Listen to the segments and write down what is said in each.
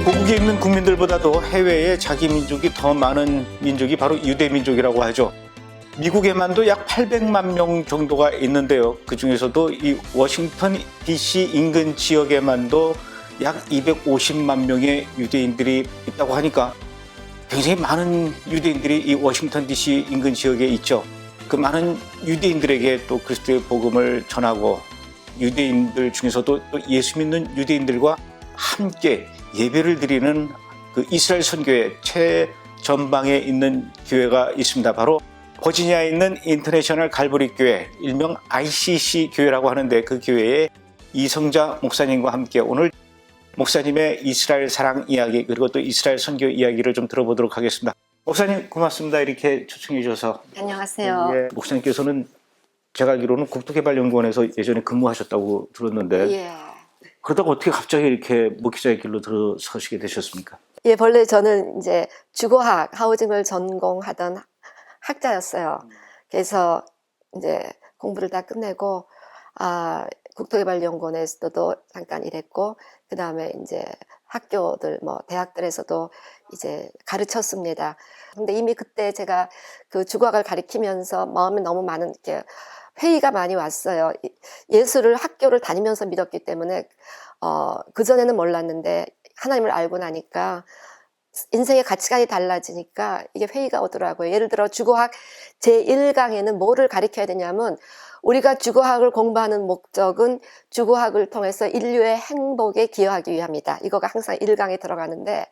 고국에 있는 국민들보다도 해외에 자기 민족이 더 많은 민족이 바로 유대 민족이라고 하죠. 미국에만도 약 800만 명 정도가 있는데요. 그 중에서도 이 워싱턴 DC 인근 지역에만도 약 250만 명의 유대인들이 있다고 하니까 굉장히 많은 유대인들이 이 워싱턴 DC 인근 지역에 있죠. 그 많은 유대인들에게 또 그리스도의 복음을 전하고 유대인들 중에서도 또 예수 믿는 유대인들과 함께 예배를 드리는 그 이스라엘 선교회 최전방에 있는 교회가 있습니다. 바로 버지니아에 있는 인터내셔널 갈보리 교회, 일명 ICC 교회라고 하는데 그 교회의 이성자 목사님과 함께 오늘 목사님의 이스라엘 사랑 이야기 그리고 또 이스라엘 선교 이야기를 좀 들어보도록 하겠습니다. 목사님 고맙습니다. 이렇게 초청해 주셔서. 안녕하세요. 예, 목사님께서는 제가 알기로는 국토개발연구원에서 예전에 근무하셨다고 들었는데 예. 그러다가 어떻게 갑자기 이렇게 목회자의 길로 들어서시게 되셨습니까? 예, 원래 저는 이제 주거학, 하우징을 전공하던 학자였어요. 그래서 이제 공부를 다 끝내고, 국토개발연구원에서도 잠깐 일했고, 그 다음에 이제 학교들, 대학들에서도 이제 가르쳤습니다. 근데 이미 그때 제가 그 주거학을 가르치면서 마음에 너무 많은 이렇게 회의가 많이 왔어요. 예수를 학교를 다니면서 믿었기 때문에, 그전에는 몰랐는데, 하나님을 알고 나니까, 인생의 가치관이 달라지니까 이게 회의가 오더라고요. 예를 들어 주거학 제1강에는 뭐를 가르쳐야 되냐면 우리가 주거학을 공부하는 목적은 주거학을 통해서 인류의 행복에 기여하기 위함이다. 이거가 항상 1강에 들어가는데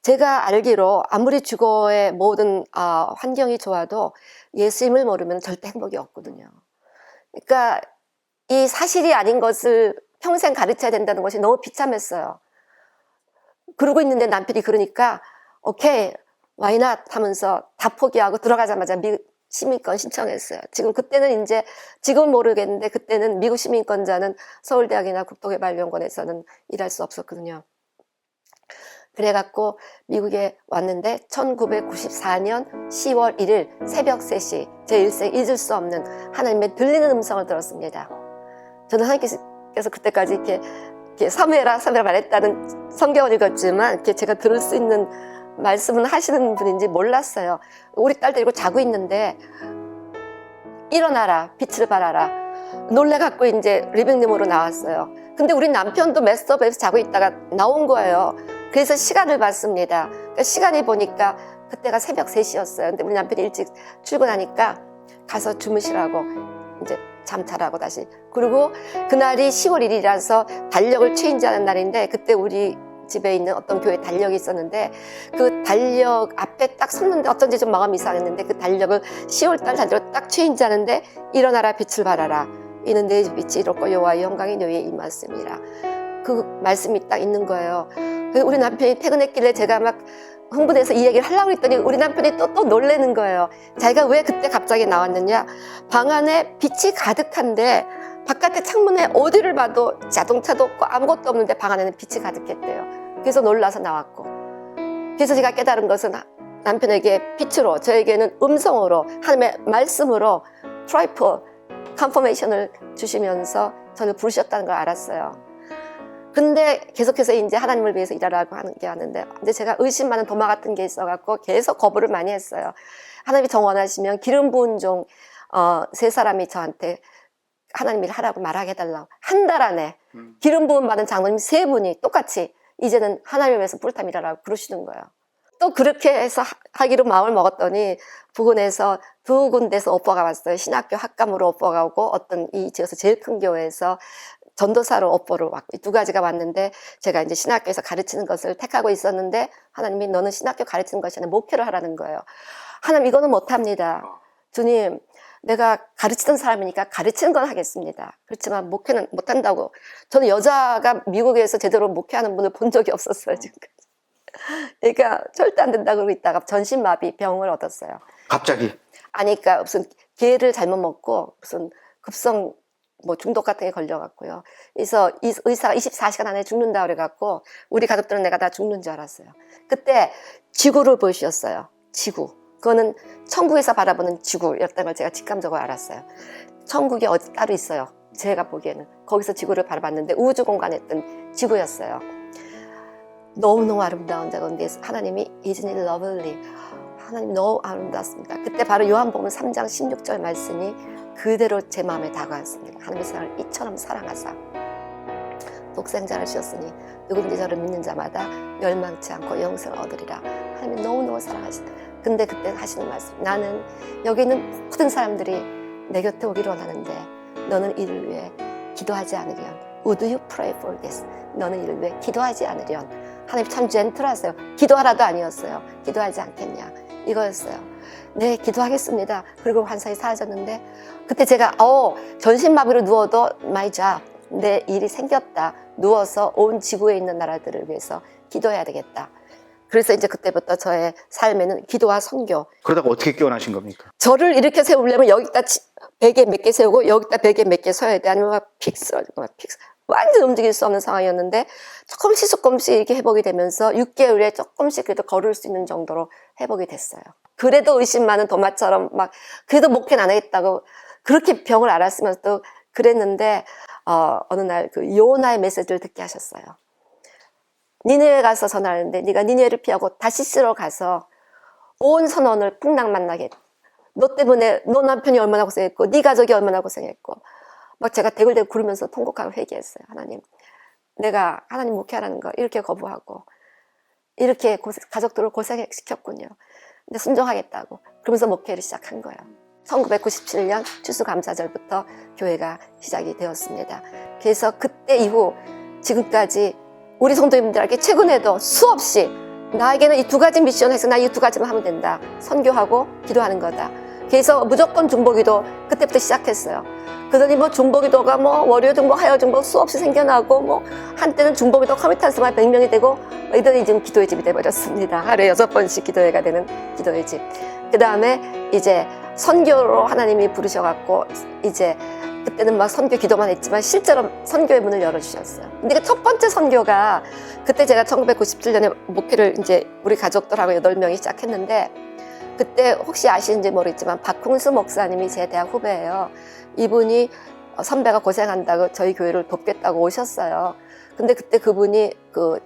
제가 알기로 아무리 주거의 모든 환경이 좋아도 예수님을 모르면 절대 행복이 없거든요. 그러니까 이 사실이 아닌 것을 평생 가르쳐야 된다는 것이 너무 비참했어요. 그러고 있는데 남편이 그러니까 오케이 why not 하면서 다 포기하고 들어가자마자 미국 시민권 신청했어요. 지금은 모르겠는데 그때는 미국 시민권자는 서울대학이나 국토개발연구원에서는 일할 수 없었거든요. 그래갖고 미국에 왔는데 1994년 10월 1일 새벽 3시 제 일생 잊을 수 없는 하나님의 들리는 음성을 들었습니다. 저는 하나님께서 그때까지 이렇게 사무해라 말했다는 성경을 읽었지만 이렇게 제가 들을 수 있는 말씀은 하시는 분인지 몰랐어요. 우리 딸 데리고 자고 있는데 일어나라 빛을 발하라 놀래갖고 이제 리빙룸으로 나왔어요. 근데 우리 남편도 메스업에서 자고 있다가 나온 거예요. 그래서 시간을 봤습니다. 그러니까 시간이 보니까 그때가 새벽 3시였어요. 근데 우리 남편이 일찍 출근하니까 가서 주무시라고 이제 잠자라고 다시. 그리고 그날이 10월 1일이라서 달력을 체인지하는 날인데 그때 우리 집에 있는 어떤 교회 달력이 있었는데 그 달력 앞에 딱 섰는데 어쩐지 좀 마음이 이상했는데 그 달력을 10월달 달력을 딱 체인지하는데 일어나라 빛을 발하라 이는 내 빛이 이롭고 여호와의 영광이 너희에 임하였음이라. 그 말씀이 딱 있는 거예요. 우리 남편이 퇴근했길래 제가 막 흥분해서 이 얘기를 하려고 했더니 우리 남편이 또 놀래는 거예요. 자기가 왜 그때 갑자기 나왔느냐. 방 안에 빛이 가득한데 바깥에 창문에 어디를 봐도 자동차도 없고 아무것도 없는데 방 안에는 빛이 가득했대요. 그래서 놀라서 나왔고. 그래서 제가 깨달은 것은 남편에게 빛으로 저에게는 음성으로 하나님의 말씀으로 트라이플 컨퍼메이션을 주시면서 저를 부르셨다는 걸 알았어요. 근데 계속해서 이제 하나님을 위해서 일하라고 하는 게 하는데 근데 제가 의심 많은 도마 같은 게 있어갖고 계속 거부를 많이 했어요. 하나님이 정 원하시면 기름 부은 종 3사람이 저한테 하나님 일 하라고 말하게 해달라고 한 달 안에 기름 부음 받은 장로님 3분이 똑같이 이제는 하나님을 위해서 풀타임 일하라고 그러시는 거예요. 또 그렇게 해서 하기로 마음을 먹었더니 부근에서 2군데서 오퍼가 왔어요. 신학교 학감으로 오퍼가 오고 어떤 이 지역에서 제일 큰 교회에서 전도사로 오퍼를 왔고 이 2가지가 왔는데 제가 이제 신학교에서 가르치는 것을 택하고 있었는데 하나님이 너는 신학교 가르치는 것이 아니라 목회를 하라는 거예요. 하나님 이거는 못합니다. 주님 내가 가르치던 사람이니까 가르치는 건 하겠습니다. 그렇지만 목회는 못한다고. 저는 여자가 미국에서 제대로 목회하는 분을 본 적이 없었어요 지금까지. 그러니까 절대 안 된다고 그러고 있다가 전신마비 병을 얻었어요. 갑자기? 아니 그러니까 무슨 개를 잘못 먹고 무슨 급성 중독 같은 게 걸려갖고요. 그래서 이 의사가 24시간 안에 죽는다 그래갖고 우리 가족들은 내가 다 죽는 줄 알았어요. 그때 지구를 보여주셨어요. 지구. 그거는 천국에서 바라보는 지구였다는 걸 제가 직감적으로 알았어요. 천국이 어디 따로 있어요. 제가 보기에는 거기서 지구를 바라봤는데 우주 공간에 있던 지구였어요. 너무너무 아름다운 자건데 하나님이 Isn't it lovely? 하나님 너무 아름답습니다. 그때 바로 요한복음 3장 16절 말씀이 그대로 제 마음에 다가왔습니다. 하나님의 사랑을 이처럼 사랑하사 독생자를 주셨으니 누구든지 저를 믿는 자마다 멸망치 않고 영생을 얻으리라. 하나님이 너무너무 사랑하신다. 근데 그때 하시는 말씀, 나는 여기 있는 모든 사람들이 내 곁에 오기를 원하는데 너는 이를 위해 기도하지 않으련. Would you pray for this? 너는 이를 위해 기도하지 않으련. 하나님 참 젠틀하세요. 기도하라도 아니었어요. 기도하지 않겠냐 이거였어요. 네, 기도하겠습니다. 그리고 환상이 사라졌는데 그때 제가 전신마비로 누워도 my job, 내 일이 생겼다. 누워서 온 지구에 있는 나라들을 위해서 기도해야 되겠다. 그래서 이제 그때부터 저의 삶에는 기도와 선교. 그러다가 어떻게 깨어나신 겁니까? 저를 이렇게 세우려면 여기다 베개 몇 개 세우고 여기다 베개 몇 개 서야 돼. 아니면 픽 쓰러지고 완전 움직일 수 없는 상황이었는데 조금씩 이렇게 회복이 되면서 6개월에 조금씩 그래도 걸을 수 있는 정도로 회복이 됐어요. 그래도 의심 많은 도마처럼 막 그래도 목회는 안 하겠다고 그렇게 병을 앓았으면서 또 그랬는데 어느 날 그 요나의 메시지를 듣게 하셨어요. 니느웨 가서 전하는데 네가 니느웨를 피하고 다시스로 가서 온 선원을 풍랑 만나게. 너 때문에 너 남편이 얼마나 고생했고 네 가족이 얼마나 고생했고 막 제가 대굴대굴 구르면서 통곡하고 회개했어요. 하나님, 내가 하나님 목회하라는 거 이렇게 거부하고 이렇게 가족들을 고생시켰군요. 근데 순종하겠다고 그러면서 목회를 시작한 거예요. 1997년 추수감사절부터 교회가 시작이 되었습니다. 그래서 그때 이후 지금까지 우리 성도님들에게 최근에도 수없이 나에게는 이 두 가지 미션 해서 나 이 두 가지만 하면 된다. 선교하고 기도하는 거다. 그래서 무조건 중보기도 그때부터 시작했어요. 그러더니 뭐 중보기도가 뭐 월요중보, 하여중보 수없이 생겨나고 뭐 한때는 중보기도 커밋한스만 100명이 되고 이더니 지금 기도의 집이 돼버렸습니다. 하루에 6번씩 기도회가 되는 기도의 집. 그 다음에 이제 선교로 하나님이 부르셔갖고 이제 그때는 막 선교 기도만 했지만 실제로 선교의 문을 열어주셨어요. 근데 그 첫 번째 선교가 그때 제가 1997년에 목회를 이제 우리 가족들하고 8명이 시작했는데 그때 혹시 아시는지 모르겠지만 박홍수 목사님이 제 대학 후배예요. 이분이 선배가 고생한다고 저희 교회를 돕겠다고 오셨어요. 근데 그때 그분이 그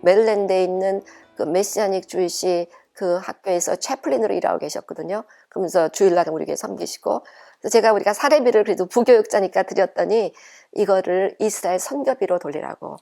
메릴랜드에 있는 그 메시아닉 주이시 그 학교에서 채플린으로 일하고 계셨거든요. 그러면서 주일날은 우리 교회 섬기시고 그래서 우리가 사례비를 그래도 부교육자니까 드렸더니 이거를 이스라엘 선교비로 돌리라고.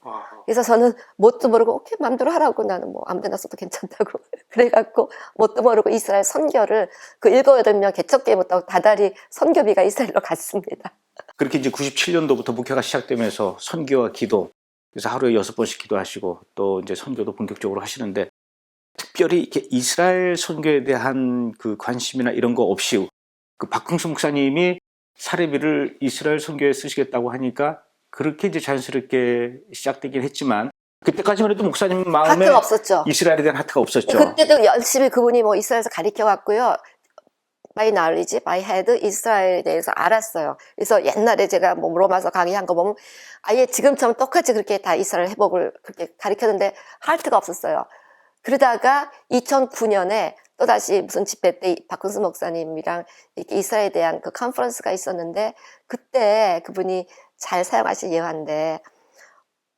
그래서 저는 뭣도 모르고 오케이 마음대로 하라고 나는 뭐 아무데나 써도 괜찮다고 그래갖고 뭣도 모르고 이스라엘 선교를 그 7, 8명 개척교회부터 다달이 선교비가 이스라엘로 갔습니다. 그렇게 이제 97년도부터 목회가 시작되면서 선교와 기도, 그래서 하루에 6번씩 기도하시고 또 이제 선교도 본격적으로 하시는데 특별히 이렇게 이스라엘 선교에 대한 그 관심이나 이런 거 없이 그 박흥수 목사님이 사례비를 이스라엘 선교에 쓰시겠다고 하니까 그렇게 이제 자연스럽게 시작되긴 했지만 그때까지만 해도 목사님 마음에 하트가 없었죠. 이스라엘에 대한 하트가 없었죠. 그때도 열심히 그분이 뭐 이스라엘에서 가르쳐갖고요. by knowledge, by head, 이스라엘에 대해서 알았어요. 그래서 옛날에 제가 뭐 로마서 강의한 거 보면 아예 지금처럼 똑같이 그렇게 다 이스라엘 회복을 그렇게 가르쳤는데 하트가 없었어요. 그러다가 2009년에 또다시 무슨 집회 때 박근수 목사님이랑 이렇게 이스라엘에 대한 그 컨퍼런스가 있었는데 그때 그분이 잘 사용하실 예화인데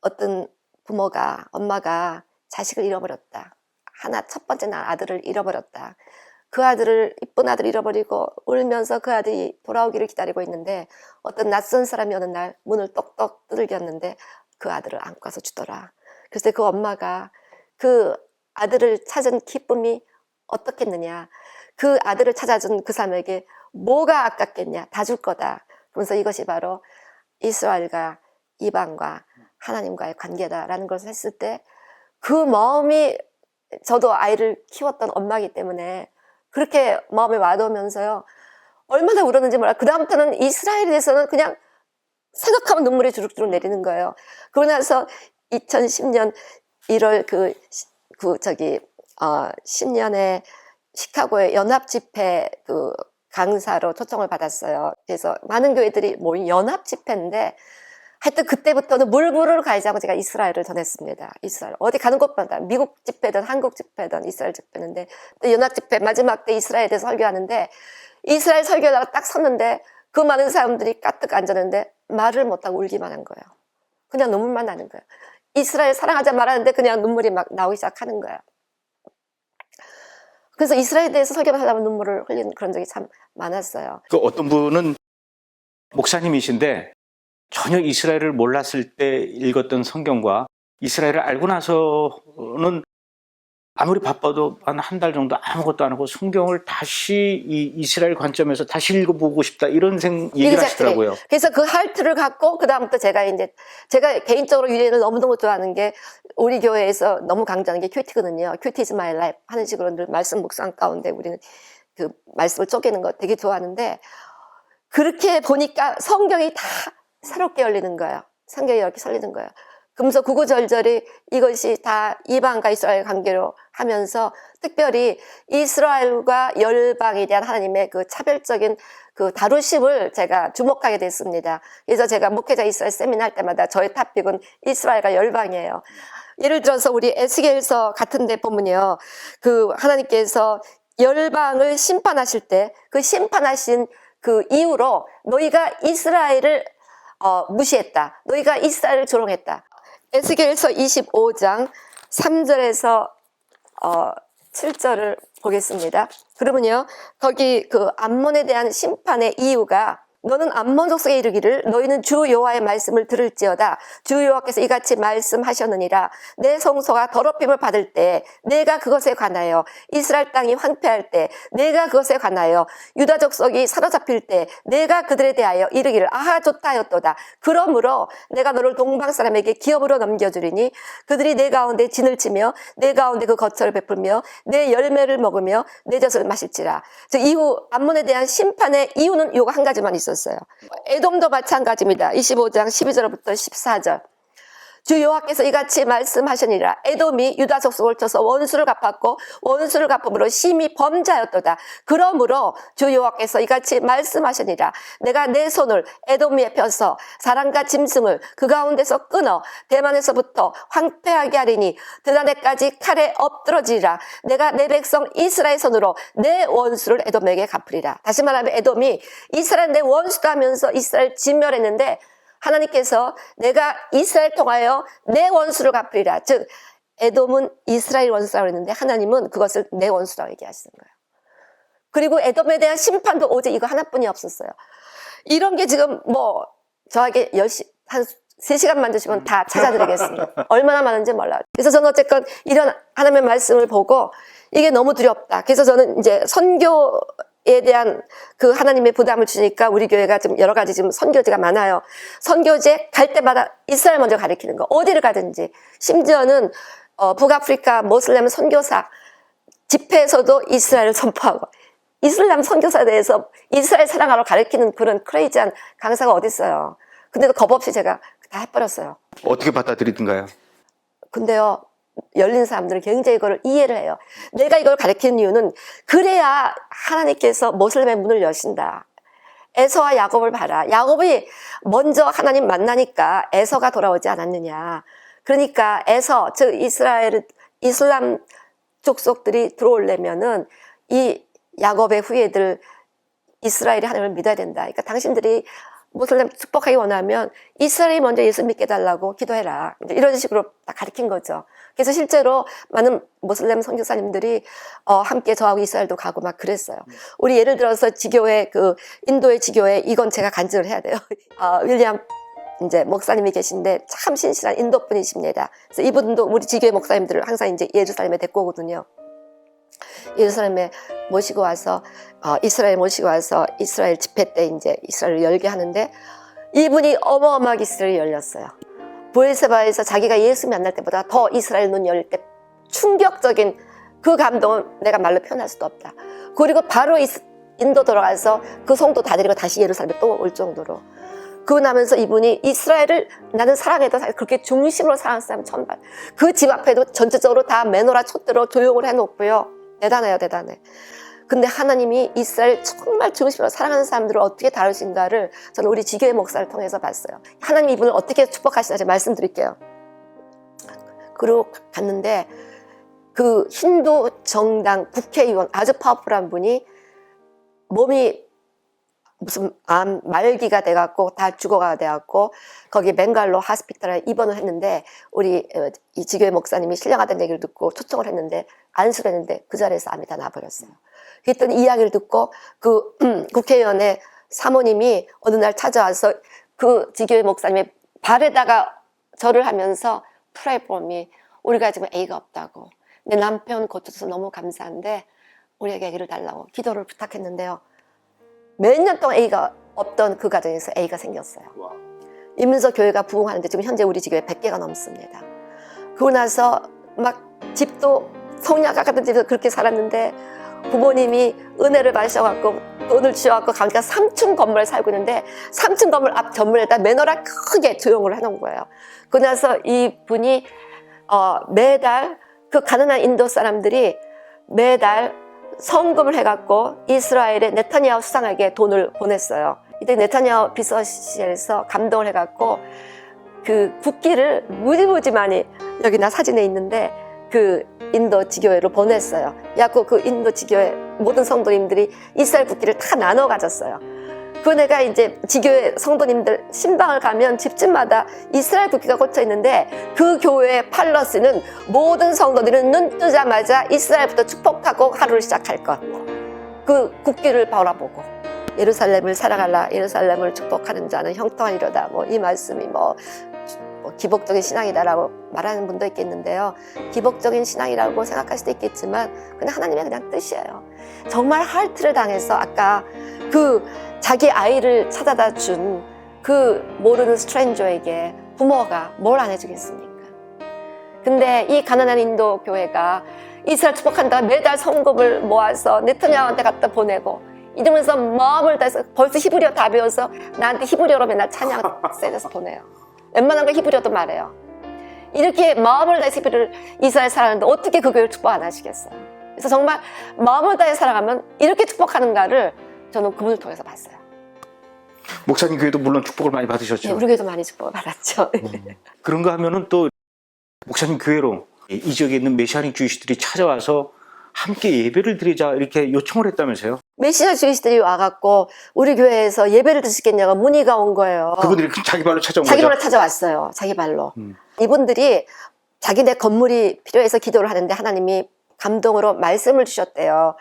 어떤 부모가, 엄마가 자식을 잃어버렸다. 첫 번째 날 아들을 잃어버렸다. 그 아들을, 이쁜 아들을 잃어버리고 울면서 그 아들이 돌아오기를 기다리고 있는데 어떤 낯선 사람이 어느 날 문을 똑똑 두들겼는데 그 아들을 안고 가서 주더라. 그래서 그 엄마가 그 아들을 찾은 기쁨이 어떻겠느냐. 그 아들을 찾아준 그 사람에게 뭐가 아깝겠냐. 다 줄 거다. 그러면서 이것이 바로 이스라엘과 이방과 하나님과의 관계다라는 것을 했을 때 그 마음이 저도 아이를 키웠던 엄마이기 때문에 그렇게 마음에 와닿으면서요. 얼마나 울었는지 몰라요. 그 다음부터는 이스라엘에 대해서는 그냥 생각하면 눈물이 주룩주룩 내리는 거예요. 그러고 나서 2010년 1월 10년에 시카고의 연합 집회 그 강사로 초청을 받았어요. 그래서 많은 교회들이 모인 연합 집회인데 하여튼 그때부터는 물부를 가지 않고 제가 이스라엘을 전했습니다. 이스라엘 어디 가는 곳마다 미국 집회든 한국 집회든 이스라엘 집회인데 연합 집회 마지막 때 이스라엘에 대해서 설교하는데 이스라엘 설교하다가 딱 섰는데 그 많은 사람들이 까뜩 앉았는데 말을 못하고 울기만 한 거예요. 그냥 눈물만 나는 거예요. 이스라엘 사랑하자 말하는데 그냥 눈물이 막 나오기 시작하는 거예요. 그래서 이스라엘에 대해서 설교를 하려면 눈물을 흘리는 그런 적이 참 많았어요. 그 어떤 분은 목사님이신데 전혀 이스라엘을 몰랐을 때 읽었던 성경과 이스라엘을 알고 나서는 아무리 바빠도 한 달 정도 아무것도 안 하고 성경을 다시 이 이스라엘 관점에서 다시 읽어보고 싶다 이런 얘기를 하시더라고요. 그래서 그 할트를 갖고 그다음부터 제가 개인적으로 유대인을 너무너무 좋아하는 게 우리 교회에서 너무 강조하는 게 큐티거든요. 큐티 is my life 하는 식으로 늘 말씀 묵상 가운데 우리는 그 말씀을 쪼개는 거 되게 좋아하는데 그렇게 보니까 성경이 다 새롭게 열리는 거예요. 성경이 이렇게 설리는 거예요. 그러면서 구구절절이 이것이 다 이방과 이스라엘 관계로 하면서 특별히 이스라엘과 열방에 대한 하나님의 그 차별적인 그 다루심을 제가 주목하게 됐습니다. 그래서 제가 목회자 이스라엘 세미나 할 때마다 저의 토픽은 이스라엘과 열방이에요. 예를 들어서 우리 에스겔서 같은 데 보면요. 그 하나님께서 열방을 심판하실 때 그 심판하신 그 이유로 너희가 이스라엘을 무시했다. 너희가 이스라엘을 조롱했다. 에스겔서 25장 3절에서 7절을 보겠습니다. 그러면요, 거기 그 암몬에 대한 심판의 이유가 너는 암몬 족속에 이르기를 너희는 주 여호와의 말씀을 들을지어다. 주 여호와께서 이같이 말씀하셨느니라. 내 성소가 더럽힘을 받을 때 내가 그것에 관하여 이스라엘 땅이 황폐할 때 내가 그것에 관하여 유다 족속이 사로잡힐 때 내가 그들에 대하여 이르기를 아하 좋다 하였도다. 그러므로 내가 너를 동방 사람에게 기업으로 넘겨주리니 그들이 내 가운데 진을 치며 내 가운데 그 거처를 베풀며 내 열매를 먹으며 내 젖을 마실지라. 즉 이후 암몬에 대한 심판의 이유는 요거 한 가지만 있었어요. 에돔도 마찬가지입니다. 25장 12절부터 14절. 주 여호와께서 이같이 말씀하시니라. 에돔이 유다 족속을 쳐서 원수를 갚았고 원수를 갚음으로 심히 범죄하였도다. 그러므로 주 여호와께서 이같이 말씀하시니라. 내가 내 손을 에돔 위에 펴서 사람과 짐승을 그 가운데서 끊어 대만에서부터 황폐하게 하리니 드다네까지 칼에 엎드러지리라. 내가 내 백성 이스라엘 손으로 내 원수를 에돔에게 갚으리라. 다시 말하면 에돔이 이스라엘 내 원수다 하면서 이스라엘 진멸했는데 하나님께서 내가 이스라엘 통하여 내 원수를 갚으리라. 즉 에돔은 이스라엘 원수라고 했는데 하나님은 그것을 내 원수라고 얘기하시는 거예요. 그리고 에돔에 대한 심판도 오직 이거 하나뿐이 없었어요. 이런 게 지금 뭐 저에게 한 3시간만 주시면 다 찾아드리겠습니다. 얼마나 많은지 몰라요. 그래서 저는 어쨌건 이런 하나님의 말씀을 보고 이게 너무 두렵다. 그래서 저는 이제 선교에 대한 그 하나님의 부담을 주니까 우리 교회가 좀 여러 가지 지금 선교지가 많아요. 선교지에 갈 때마다 이스라엘 먼저 가리키는 거. 어디를 가든지. 심지어는 북아프리카 모슬렘 선교사 집회에서도 이스라엘을 선포하고 이슬람 선교사에 대해서 이스라엘 사랑하러 가리키는 그런 크레이지한 강사가 어디 있어요. 근데도 겁없이 제가 다 해버렸어요. 어떻게 받아들이던가요? 근데요, 열린 사람들은 굉장히 이걸 이해를 해요. 내가 이걸 가르치는 이유는 그래야 하나님께서 모슬렘의 문을 여신다. 에서와 야곱을 봐라. 야곱이 먼저 하나님 만나니까 에서가 돌아오지 않았느냐. 그러니까 에서, 즉 이슬람 족속들이 들어오려면은 이 야곱의 후예들 이스라엘이 하나님을 믿어야 된다. 그러니까 당신들이 모슬렘 축복하기 원하면 이스라엘이 먼저 예수 믿게 해달라고 기도해라. 이런 식으로 다 가르친 거죠. 그래서 실제로 많은 모슬렘 선교사님들이 함께 저하고 이스라엘도 가고 막 그랬어요. 우리 예를 들어서 지교회 인도의 지교회 이건 제가 간증을 해야 돼요. 윌리엄 이제 목사님이 계신데 참 신실한 인도 분이십니다. 그래서 이분도 우리 지교회 목사님들을 항상 이제 예루살렘에 데리고 오거든요. 예루살렘에 모시고 와서 이스라엘 모시고 와서 이스라엘 집회 때 이제 이스라엘을 열게 하는데 이분이 어마어마하게 이스라엘이 열렸어요. 브엘세바에서 자기가 예수 만날 때보다 더 이스라엘 눈 열릴 때 충격적인 그 감동은 내가 말로 표현할 수도 없다. 그리고 바로 인도 돌아가서 그 성도 다 데리고 다시 예루살렘에 또 올 정도로. 그러고 나면서 이분이 이스라엘을 나는 사랑해도 그렇게 중심으로 사랑하는 사람 처음 봐요. 그 집 앞에도 전체적으로 다 메노라 촛대로 조용을 해놓고요. 대단해요, 대단해. 근데 하나님이 이스라엘 정말 중심으로 사랑하는 사람들을 어떻게 다루신가를 저는 우리 지교회 목사를 통해서 봤어요. 하나님 이분을 어떻게 축복하시는지 말씀드릴게요. 그리고 갔는데 그 힌두 정당 국회의원 아주 파워풀한 분이 몸이 무슨 암 말기가 돼갖고 다 죽어가 돼갖고 거기 벵갈로 하스피탈에 입원을 했는데 우리 이 지교회 목사님이 신령하다는 얘기를 듣고 초청을 했는데 안수를 했는데 그 자리에서 암이 다 나버렸어요. 그랬더니 이야기를 듣고 그 국회의원의 사모님이 어느 날 찾아와서 그 지교회 목사님의 발에다가 절을 하면서 pray for me. 우리가 지금 A가 없다고. 내 남편 고쳐줘서 너무 감사한데 우리에게 A를 달라고 기도를 부탁했는데요. 몇 년 동안 A가 없던 그 가정에서 A가 생겼어요. 이면서 교회가 부흥하는데 지금 현재 우리 지교회 100개가 넘습니다. 그러고 나서 막 집도 성녀가 같은 집에서 그렇게 살았는데 부모님이 은혜를 받으셔갖고 돈을 주셔갖고 가니까 3층 건물에 살고 있는데 3층 건물 앞 전문에다 매너를 크게 조형을 해놓은 거예요. 그러고 나서 이 분이 매달 그 가난한 인도 사람들이 매달 성금을 해갖고 이스라엘의 네타냐후 수상에게 돈을 보냈어요. 이때 네타냐후 비서실에서 감동을 해갖고 그 국기를 무지무지 많이 여기 나 사진에 있는데 그 인도 지교회로 보냈어요. 그래갖고 그 인도 지교회 모든 성도님들이 이스라엘 국기를 다 나눠 가졌어요. 그 내가 이제 지교회 성도님들 신방을 가면 집집마다 이스라엘 국기가 꽂혀 있는데 그 교회의 팔러스는 모든 성도들은 눈 뜨자마자 이스라엘부터 축복하고 하루를 시작할 것. 그 국기를 바라보고 예루살렘을 살아갈라 예루살렘을 축복하는 자는 형통하리로다. 뭐 이 말씀이 뭐 기복적인 신앙이다라고 말하는 분도 있겠는데요. 기복적인 신앙이라고 생각할 수도 있겠지만 그냥 하나님의 그냥 뜻이에요. 정말 할트를 당해서 아까 그 자기 아이를 찾아다 준 그 모르는 스트레인저에게 부모가 뭘 안 해주겠습니까? 근데 이 가난한 인도 교회가 이스라엘 축복한다고 매달 성금을 모아서 네타냐후한테 갖다 보내고 이러면서 마음을 다해서 벌써 히브리어 다 배워서 나한테 히브리어로 맨날 찬양 세대서 보내요. 웬만한 거 히브리어도 말해요. 이렇게 마음을 다해서 히브리어를 이스라엘 살아가는데 어떻게 그 교회를 축복 안 하시겠어요? 그래서 정말 마음을 다해 살아가면 이렇게 축복하는가를 저는 그분을 통해서 봤어요. 목사님 교회도 물론 축복을 많이 받으셨죠. 네, 우리 교회도 많이 축복을 받았죠. 그런가 하면은 또 목사님 교회로 이 지역에 있는 메시아닉 주이시들이 찾아와서 함께 예배를 드리자 이렇게 요청을 했다면서요? 메시아 주이시들이 와갖고 우리 교회에서 예배를 드시겠냐고 문의가 온 거예요. 그분들이 자기 발로 찾아온 자기 거죠? 발로 찾아왔어요. 자기 발로. 이분들이 자기네 건물이 필요해서 기도를 하는데 하나님이 감동으로 말씀을 주셨대요.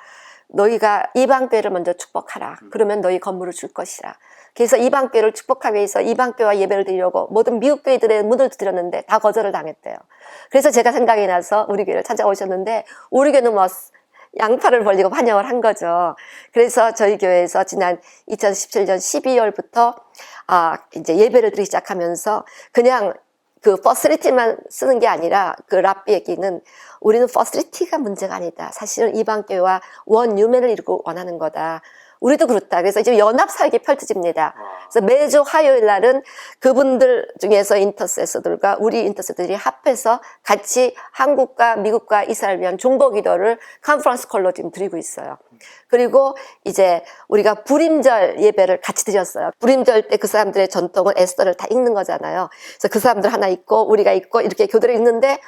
너희가 이방교회를 먼저 축복하라. 그러면 너희 건물을 줄 것이라. 그래서 이방교회를 축복하기 위해서 이방교회와 예배를 드리려고 모든 미국 교회들의 문을 두드렸는데 다 거절을 당했대요. 그래서 제가 생각이 나서 우리 교회를 찾아오셨는데 우리 교회는 뭐 양팔을 벌리고 환영을 한 거죠. 그래서 저희 교회에서 지난 2017년 12월부터 이제 예배를 드리기 시작하면서 그냥 그 퍼슬리티만 쓰는 게 아니라 그 랍비 얘기는 우리는 퍼슬리티가 문제가 아니다. 사실은 이방교회와 원유맨을 이루고 원하는 거다. 우리도 그렇다. 그래서 이제 연합사역이 펼쳐집니다. 그래서 매주 화요일 날은 그분들 중에서 인터세서들과 우리 인터세서들이 합해서 같이 한국과 미국과 이스라엘 위한 중보기도를 컨퍼런스 콜로 지금 드리고 있어요. 그리고 이제 우리가 불임절 예배를 같이 드렸어요. 불임절 때 그 사람들의 전통은 에스더를 다 읽는 거잖아요. 그래서 그 사람들 하나 읽고 우리가 읽고 이렇게 교대를 읽는데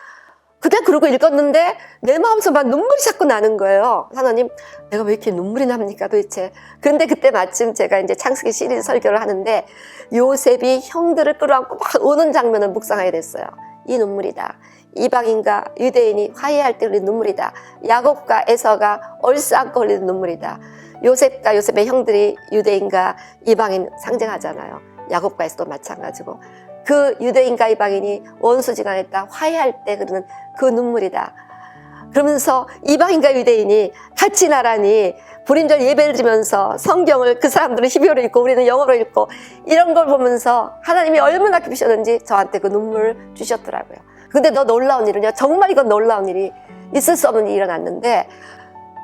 그때 그러고 읽었는데 내 마음에서 막 눈물이 자꾸 나는 거예요. 하나님, 내가 왜 이렇게 눈물이 납니까 도대체. 그런데 그때 마침 제가 이제 창세기 시리즈 설교를 하는데 요셉이 형들을 끌어안고 막 우는 장면을 묵상하게 됐어요. 이 눈물이다. 이방인과 유대인이 화해할 때 흘리는 눈물이다. 야곱과 에서가 얼싸안고 흘리는 눈물이다. 요셉과 요셉의 형들이 유대인과 이방인 상징하잖아요. 야곱과 에서도 마찬가지고. 그 유대인과 이방인이 원수지간했다 화해할 때 흐르는 그 눈물이다. 그러면서 이방인과 유대인이 같이 나란히 불임절 예배를 드리면서 성경을 그 사람들은 히브리어로 읽고 우리는 영어로 읽고 이런 걸 보면서 하나님이 얼마나 기쁘셨는지 저한테 그 눈물을 주셨더라고요. 근데 너 놀라운 일은요. 정말 이건 놀라운 일이 있을 수 없는 일이 일어났는데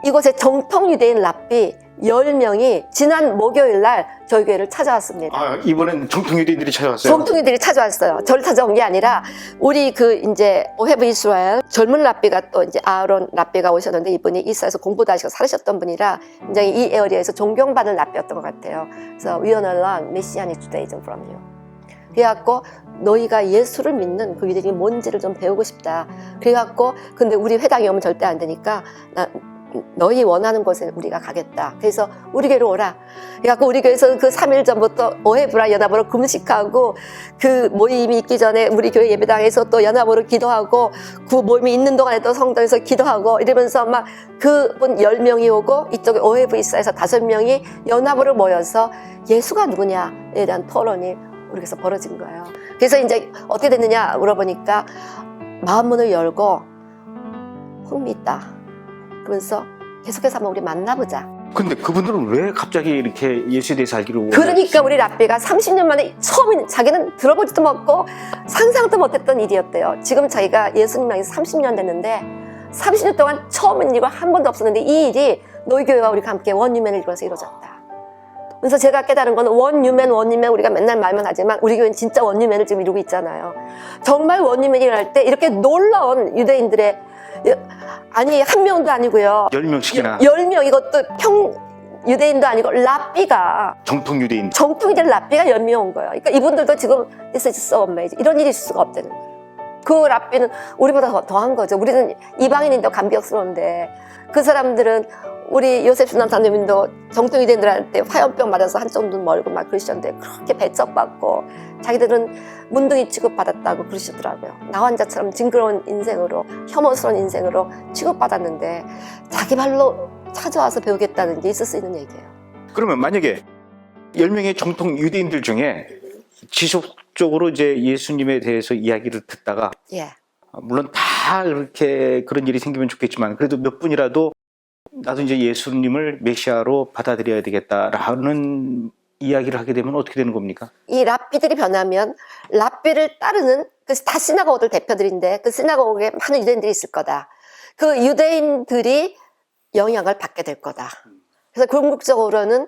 이곳에 정통 유대인 랍비 10명이 지난 목요일 날 저희 교회를 찾아왔습니다. 이번엔 정통 유대인들이 찾아왔어요? 정통 유대인들이 찾아왔어요. 저를 찾아온 게 아니라 우리 그 이제 오헤브 이스라엘 젊은 랍비가 또 이제 아론 랍비가 오셨는데 이분이 이스라엘에서 공부도 하시고 살으셨던 분이라 굉장히 이 에어리에서 존경받는 랍비였던 것 같아요. 그래서 We wanna learn Messianic Judaism from you. 그래갖고 너희가 예수를 믿는 그 유대인이 뭔지를 좀 배우고 싶다. 그래갖고 근데 우리 회당에 오면 절대 안 되니까 너희 원하는 곳에 우리가 가겠다. 그래서 우리 교회로 오라. 그래갖고 우리 교회에서 그 3일 전부터 어헤브라 연합으로 금식하고 그 모임이 있기 전에 우리 교회 예배당에서 또 연합으로 기도하고 그 모임이 있는 동안에 또 성당에서 기도하고 이러면서 막 그분 10명이 오고 이쪽에 어헤브 이사에서 5명이 연합으로 모여서 예수가 누구냐에 대한 토론이 우리 교회에서 벌어진 거예요. 그래서 이제 어떻게 됐느냐 물어보니까 마음문을 열고 흥미있다. 그러면서 계속해서 한번 우리 만나보자. 근데 그분들은 왜 갑자기 이렇게 예수에 대해서 알기로 그러니까 우리 라삐가 30년 만에 처음 자기는 들어보지도 못고 상상도 못했던 일이었대요. 지금 자기가 예수님 향해서 30년 됐는데 30년 동안 처음 일이 한 번도 없었는데 이 일이 너희 교회와 우리가 함께 원유맨을 이루어서 이루어졌다. 그래서 제가 깨달은 건 원유맨 우리가 맨날 말만 하지만 우리 교회는 진짜 원유맨을 지금 이루고 있잖아요. 정말 원유맨이 일어날 때 이렇게 놀라운 유대인들의 아니 한 명도 아니고요. 10명씩이나 10명 이것도 유대인도 아니고 라삐가 정통 유대인. 정통이들 라삐가 10명 온 거예요. 그러니까 이분들도 지금 This is so amazing. 이런 일이 있을 수가 없다는 거예요. 그 라삐는 우리보다 더한 거죠. 우리는 이방인인데 감격스러운데 그 사람들은 우리 요셉 순남사님도 정통 유대인들한테 화염병 맞아서 한쪽 눈 멀고 막 그러셨는데 그렇게 배척받고 자기들은 문둥이 취급받았다고 그러시더라고요. 나 혼자처럼 징그러운 인생으로 혐오스러운 인생으로 취급받았는데 자기 발로 찾아와서 배우겠다는 게 있을 수 있는 얘기예요. 그러면 만약에 10명의 정통 유대인들 중에 지속적으로 이제 예수님에 대해서 이야기를 듣다가 예. 물론 다 그렇게 그런 일이 생기면 좋겠지만 그래도 몇 분이라도 나도 이제 예수님을 메시아로 받아들여야 되겠다라는 이야기를 하게 되면 어떻게 되는 겁니까? 이 랍비들이 변하면 랍비를 따르는 그 다 시나고글 대표들인데 그 시나고글에 많은 유대인들이 있을 거다. 그 유대인들이 영향을 받게 될 거다. 그래서 궁극적으로는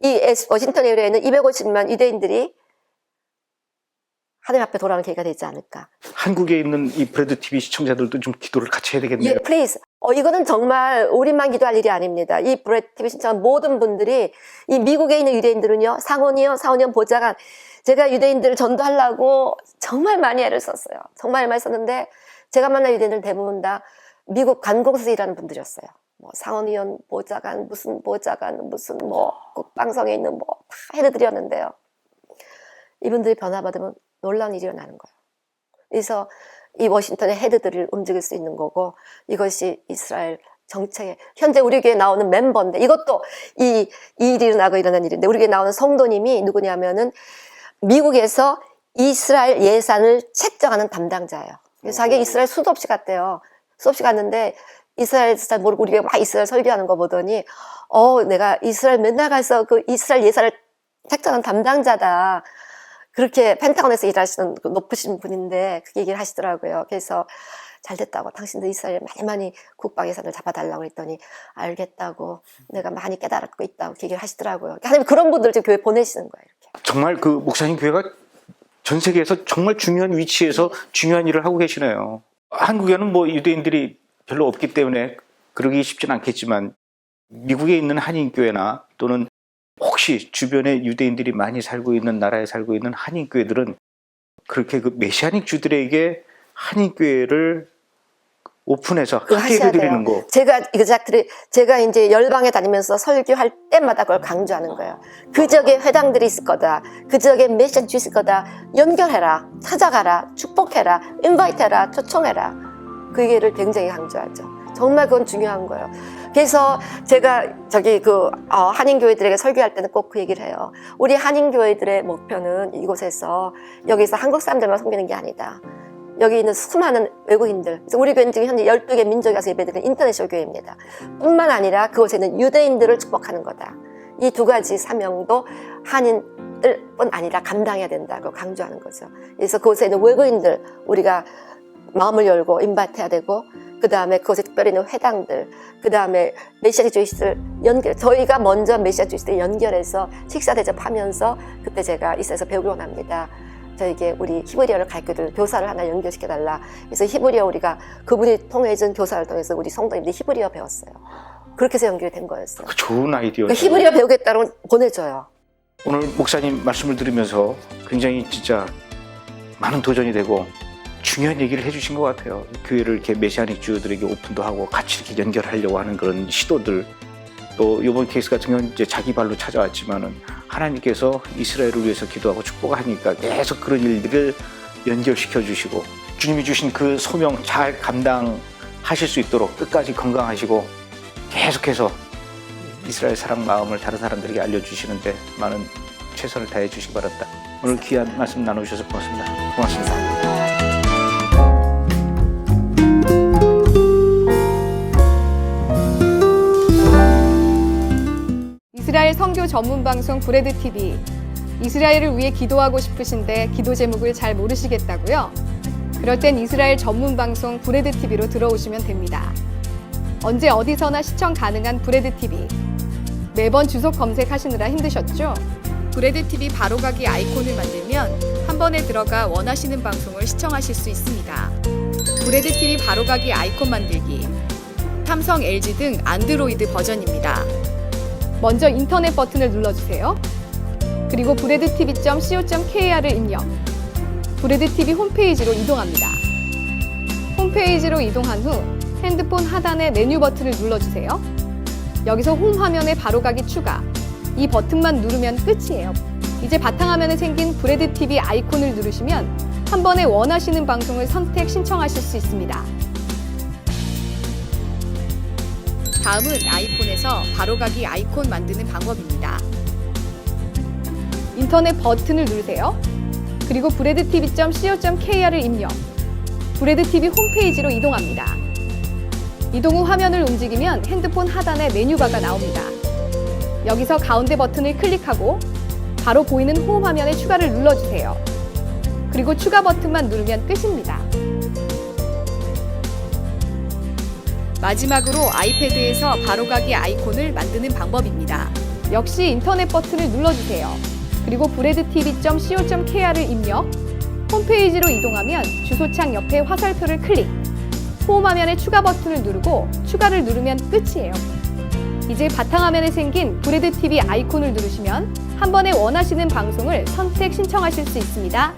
이 워싱턴 에리어에는 250만 유대인들이 하늘 앞에 돌아오는 계기가 되지 않을까. 한국에 있는 이 브레드 TV 시청자들도 좀 기도를 같이 해야 되겠네요. 예, 플리즈. 이거는 정말 우리만 기도할 일이 아닙니다. 이 브레드 TV 시청자 모든 분들이 이 미국에 있는 유대인들은요, 상원이요, 사원이요, 보좌관. 제가 유대인들을 전도하려고 정말 많이 애를 썼어요. 정말 많이 썼는데 제가 만난 유대인들 대부분 다 미국 관공서에서 일하는 분들이었어요. 뭐 상원의원, 보좌관, 무슨 뭐 국방성에 있는 뭐 다 해드렸는데요. 이분들이 변화받으면 놀라운 일이 일어나는 거예요. 그래서 이 워싱턴의 헤드들을 움직일 수 있는 거고 이것이 이스라엘 정책의 현재 우리 교회에 나오는 멤버인데 이것도 이 일이 일어나고 일어난 일인데 우리 교회에 나오는 성도님이 누구냐면은 미국에서 이스라엘 예산을 책정하는 담당자예요. 그래서 자기 이스라엘 수도 없이 갔대요. 수없이 갔는데 이스라엘에서 잘 모르고 우리 교회 막 이스라엘 설교하는 거 보더니 내가 이스라엘 맨날 가서 그 이스라엘 예산을 책정하는 담당자다. 그렇게 펜타곤에서 일하시는 높으신 분인데 그 얘기를 하시더라고요. 그래서 잘 됐다고 당신도 이스라엘 많이 국방 예산을 잡아달라고 했더니 알겠다고 내가 많이 깨달았고 있다고 그 얘기를 하시더라고요. 하나님 그런 분들 지금 교회 보내시는 거예요. 이렇게. 정말 그 목사님 교회가 전 세계에서 정말 중요한 위치에서 중요한 일을 하고 계시네요. 한국에는 뭐 유대인들이 별로 없기 때문에 그러기 쉽지는 않겠지만 미국에 있는 한인교회나 또는 혹시 주변에 유대인들이 많이 살고 있는 나라에 살고 있는 한인교회들은 그렇게 그 메시아닉 주들에게 한인교회를 오픈해서 하게 해드리는 거. 제가 이제 열방에 다니면서 설교할 때마다 그걸 강조하는 거예요. 그 지역에 회당들이 있을 거다. 그 지역에 메시아 주 있을 거다. 연결해라. 찾아가라. 축복해라. 인바이트해라. 초청해라. 그 얘기를 굉장히 강조하죠. 정말 그건 중요한 거예요. 그래서 제가 한인교회들에게 설교할 때는 꼭 그 얘기를 해요. 우리 한인교회들의 목표는 이곳에서 여기서 한국 사람들만 섬기는 게 아니다. 여기 있는 수많은 외국인들. 그래서 우리 교회는 지금 현재 12개 민족이 가서 예배드리는 인터내셔널 교회입니다. 뿐만 아니라 그곳에 있는 유대인들을 축복하는 거다. 이 두 가지 사명도 한인들뿐 아니라 감당해야 된다고 강조하는 거죠. 그래서 그곳에 있는 외국인들 우리가 마음을 열고 인바이트해야 되고 그 다음에 그곳에 특별히 있는 회당들, 그 다음에 메시아 주이스들 저희가 먼저 메시아 주이스들 연결해서 식사 대접하면서 그때 제가 이스라엘에서 배우기 원합니다. 저에게 우리 히브리어를 가르쳐줄 교사를 하나 연결시켜달라. 그래서 히브리어 우리가 그분이 통해준 교사를 통해서 우리 성도님들이 히브리어 배웠어요. 그렇게 해서 연결이 된 거였어요. 좋은 아이디어죠. 그러니까 히브리어 배우겠다고 보내줘요. 오늘 목사님 말씀을 들으면서 굉장히 진짜 많은 도전이 되고 중요한 얘기를 해주신 것 같아요. 교회를 이렇게 메시아닉 주요들에게 오픈도 하고 같이 이렇게 연결하려고 하는 그런 시도들. 또 이번 케이스 같은 경우는 이제 자기 발로 찾아왔지만은 하나님께서 이스라엘을 위해서 기도하고 축복하니까 계속 그런 일들을 연결시켜 주시고 주님이 주신 그 소명 잘 감당하실 수 있도록 끝까지 건강하시고 계속해서 이스라엘 사랑 마음을 다른 사람들에게 알려주시는데 많은 최선을 다해 주시기 바랍니다. 오늘 귀한 말씀 나누셔서 고맙습니다. 고맙습니다. 이스라엘 선교 전문 방송 브레드 TV. 이스라엘을 위해 기도하고 싶으신데 기도 제목을 잘 모르시겠다고요? 그럴 땐 이스라엘 전문 방송 브레드 TV로 들어오시면 됩니다. 언제 어디서나 시청 가능한 브레드 TV. 매번 주소 검색하시느라 힘드셨죠? 브레드 TV 바로가기 아이콘을 만들면 한 번에 들어가 원하시는 방송을 시청하실 수 있습니다. 브레드 TV 바로가기 아이콘 만들기. 삼성, LG 등 안드로이드 버전입니다. 먼저 인터넷 버튼을 눌러주세요. 그리고 브레드tv.co.kr을 입력. 브레드TV 홈페이지로 이동합니다. 홈페이지로 이동한 후 핸드폰 하단의 메뉴 버튼을 눌러주세요. 여기서 홈 화면에 바로가기 추가. 이 버튼만 누르면 끝이에요. 이제 바탕화면에 생긴 브레드TV 아이콘을 누르시면 한 번에 원하시는 방송을 선택 신청하실 수 있습니다. 다음은 아이폰에서 바로가기 아이콘 만드는 방법입니다. 인터넷 버튼을 누르세요. 그리고 브레드tv.co.kr을 입력. 브레드TV 홈페이지로 이동합니다. 이동 후 화면을 움직이면 핸드폰 하단에 메뉴바가 나옵니다. 여기서 가운데 버튼을 클릭하고 바로 보이는 홈 화면에 추가를 눌러주세요. 그리고 추가 버튼만 누르면 끝입니다. 마지막으로 아이패드에서 바로가기 아이콘을 만드는 방법입니다. 역시 인터넷 버튼을 눌러주세요. 그리고 브레드tv.co.kr을 입력, 홈페이지로 이동하면 주소창 옆에 화살표를 클릭, 홈 화면에 추가 버튼을 누르고 추가를 누르면 끝이에요. 이제 바탕화면에 생긴 브레드TV 아이콘을 누르시면 한 번에 원하시는 방송을 선택 신청하실 수 있습니다.